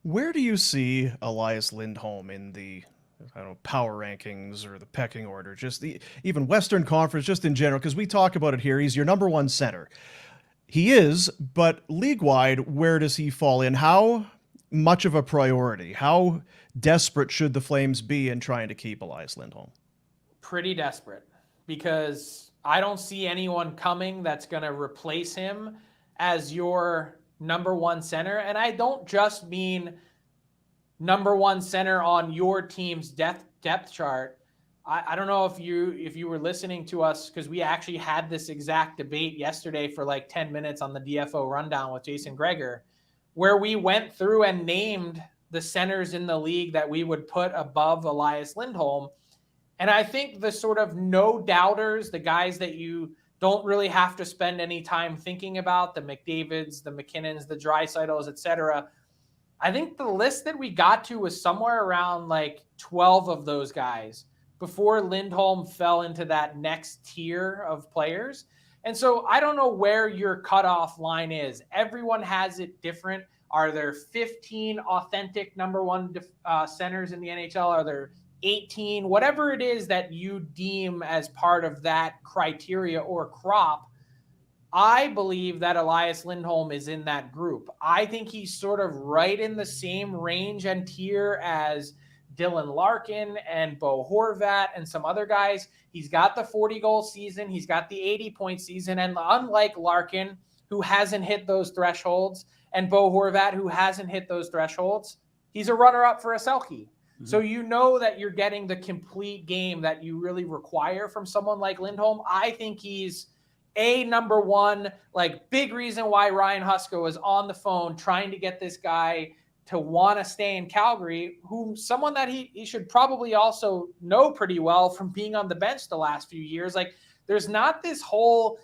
Where do you see Elias Lindholm in the power rankings or the pecking order, just the even Western Conference, just in general? Because we talk about it here. He's your number one center. He is, but league wide, where does he fall in? How much of a priority? How desperate should the Flames be in trying to keep Elias Lindholm? Pretty desperate, because I don't see anyone coming that's going to replace him as your number one center. And I don't just mean number one center on your team's depth chart. I don't know if you were listening to us, because we actually had this exact debate yesterday for like 10 minutes on the DFO rundown with Jason Greger, where we went through and named the centers in the league that we would put above Elias Lindholm. And I think the sort of no doubters, the guys that you don't really have to spend any time thinking about, the McDavids, the McKinnons, the Draisaitl's, etc. I think the list that we got to was somewhere around like 12 of those guys before Lindholm fell into that next tier of players. And so I don't know where your cutoff line is. Everyone has it different. Are there 15 authentic number one centers in the NHL? Are there 18, whatever it is that you deem as part of that criteria or crop? I believe that Elias Lindholm is in that group. I think he's sort of right in the same range and tier as Dylan Larkin and Bo Horvat and some other guys. He's got the 40-goal season. He's got the 80-point season. And unlike Larkin, who hasn't hit those thresholds, and Bo Horvat, who hasn't hit those thresholds, he's a runner-up for a Selke. So you know that you're getting the complete game that you really require from someone like Lindholm. I think he's a number one, like big reason why Ryan Huska was on the phone trying to get this guy to want to stay in Calgary, someone that he should probably also know pretty well from being on the bench the last few years. Like, there's not this whole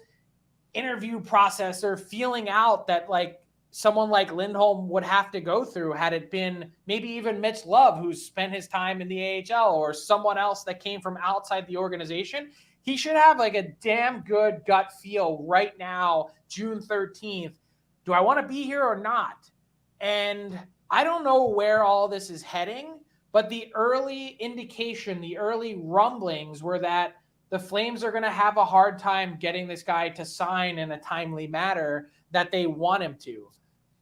interview process or feeling out that like someone like Lindholm would have to go through had it been maybe even Mitch Love, who's spent his time in the AHL, or someone else that came from outside the organization. He should have like a damn good gut feel right now, June 13th. Do I want to be here or not? And I don't know where all this is heading, but the early indication, the early rumblings were that the Flames are going to have a hard time getting this guy to sign in a timely manner that they want him to.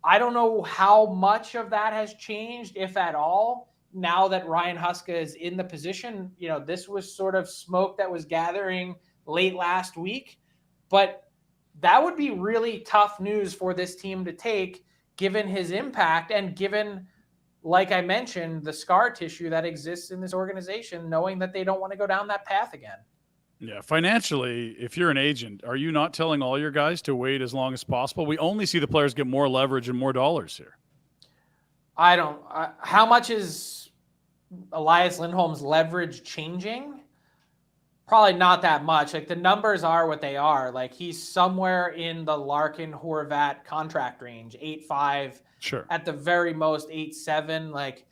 I don't know how much of that has changed, if at all, now that Ryan Huska is in the position. You know, this was sort of smoke that was gathering late last week, but that would be really tough news for this team to take, given his impact and given, like I mentioned, the scar tissue that exists in this organization, knowing that they don't want to go down that path again. Yeah, financially, if you're an agent, are you not telling all your guys to wait as long as possible? We only see the players get more leverage and more dollars here. I don't. How much is Elias Lindholm's leverage changing? Probably not that much. Like, the numbers are what they are. Like, he's somewhere in the Larkin Horvat contract range, 8.5. Sure. At the very most, 8.7. Like,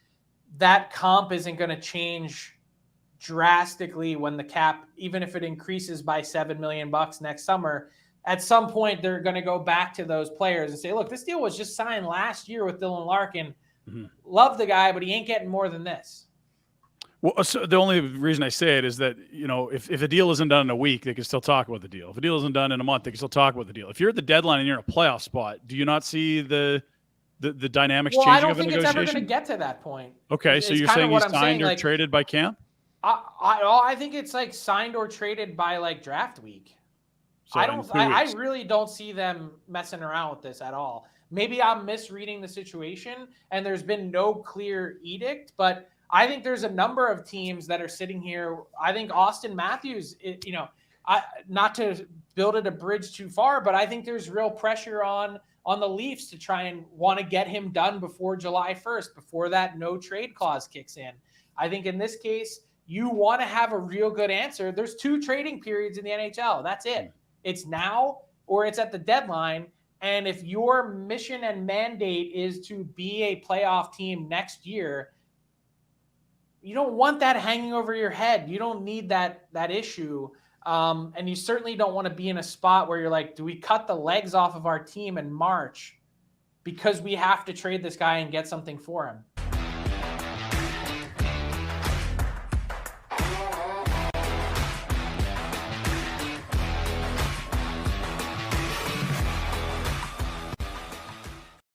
that comp isn't going to change drastically when the cap, even if it increases by $7 million next summer. At some point, they're going to go back to those players and say, look, this deal was just signed last year with Dylan Larkin. Mm-hmm. Love the guy, but he ain't getting more than this. Well, so the only reason I say it is that, you know, if a deal isn't done in a week, they can still talk about the deal. If a deal isn't done in a month, they can still talk about the deal. If you're at the deadline and you're in a playoff spot, do you not see the dynamics changing of the negotiation? I don't think it's ever going to get to that point. Okay, so you're saying he's signed or traded by camp? I think it's like signed or traded by like draft week. So I really don't see them messing around with this at all. Maybe I'm misreading the situation and there's been no clear edict, but I think there's a number of teams that are sitting here. I think Austin Matthews, not to build it a bridge too far, but I think there's real pressure on the Leafs to try and want to get him done before July 1st, before that no trade clause kicks in. I think in this case, you want to have a real good answer. There's 2 trading periods in the NHL. That's it. It's now or it's at the deadline. And if your mission and mandate is to be a playoff team next year, you don't want that hanging over your head. You don't need that issue. And you certainly don't want to be in a spot where you're like, do we cut the legs off of our team in March because we have to trade this guy and get something for him.